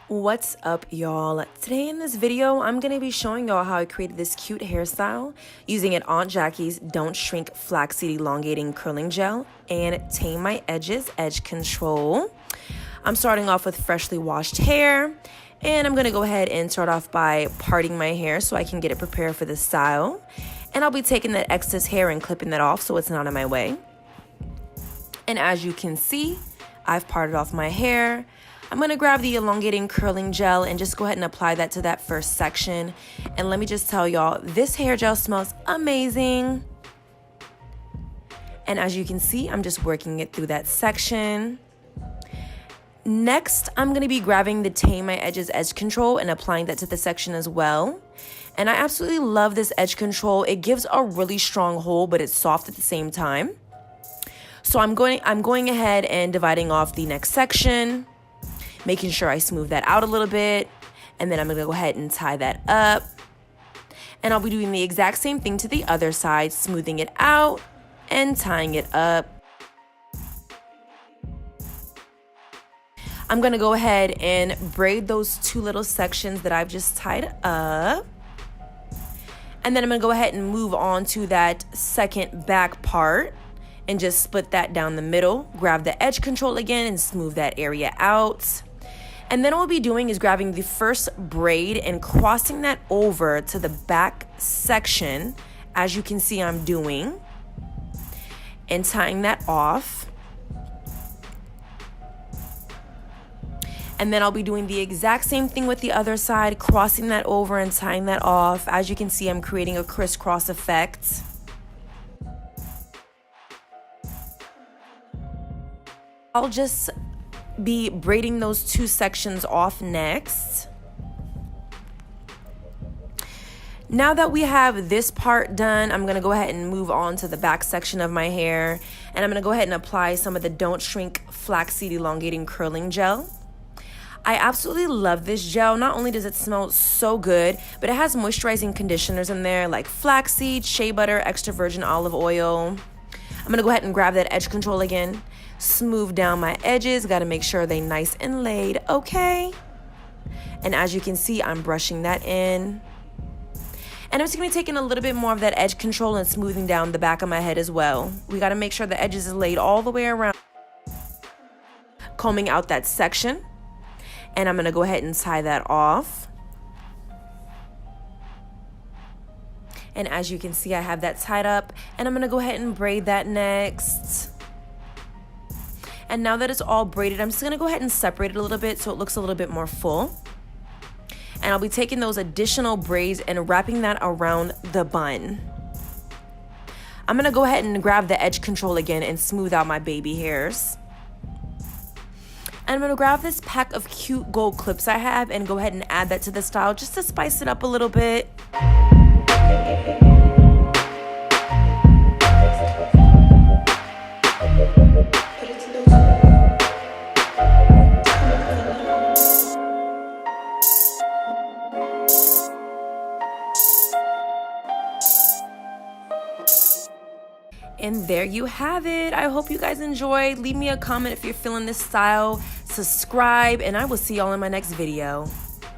What's up, y'all? Today in this video, I'm going to be showing y'all how I created this cute hairstyle using an Aunt Jackie's Don't Shrink Flaxseed Elongating Curling Gel and Tame My Edges Edge Control. I'm starting off with freshly washed hair, and I'm going to go ahead and start off by parting my hair so I can get it prepared for the style. And I'll be taking that excess hair and clipping that off so it's not in my way. And as you can see, I've parted off my hair. I'm going to grab the Elongating Curling Gel and just go ahead and apply that to that first section. And let me just tell y'all, this hair gel smells amazing. And as you can see, I'm just working it through that section. Next, I'm going to be grabbing the Tame My Edges Edge Control and applying that to the section as well. And I absolutely love this edge control. It gives a really strong hold, but it's soft at the same time. So I'm going ahead and dividing off the next section, making sure I smooth that out a little bit, and then I'm gonna go ahead and tie that up. And I'll be doing the exact same thing to the other side, smoothing it out and tying it up. I'm gonna go ahead and braid those two little sections that I've just tied up. And then I'm gonna go ahead and move on to that second back part and just split that down the middle. Grab the edge control again and smooth that area out. And then what we'll be doing is grabbing the first braid and crossing that over to the back section, as you can see I'm doing, and tying that off. And then I'll be doing the exact same thing with the other side, crossing that over and tying that off. As you can see, I'm creating a crisscross effect. I'll just be braiding those two sections off next. Now that we have this part done, I'm gonna go ahead and move on to the back section of my hair, and I'm gonna go ahead and apply some of the Don't Shrink Flaxseed Elongating Curling Gel. I absolutely love this gel. Not only does it smell so good, but it has moisturizing conditioners in there like flaxseed, shea butter, extra virgin olive oil. I'm gonna go ahead and grab that edge control again, smooth down my edges, gotta make sure they're nice and laid, okay? And as you can see, I'm brushing that in. And I'm just gonna be taking a little bit more of that edge control and smoothing down the back of my head as well. We gotta make sure the edges is laid all the way around. Combing out that section. And I'm gonna go ahead and tie that off. And as you can see, I have that tied up, and I'm gonna go ahead and braid that next. And now that it's all braided, I'm just gonna go ahead and separate it a little bit so it looks a little bit more full. And I'll be taking those additional braids and wrapping that around the bun. I'm gonna go ahead and grab the edge control again and smooth out my baby hairs. And I'm gonna grab this pack of cute gold clips I have and go ahead and add that to the style just to spice it up a little bit. And there you have it. I hope you guys enjoyed. Leave me a comment if you're feeling this style. Subscribe, and I will see y'all in my next video.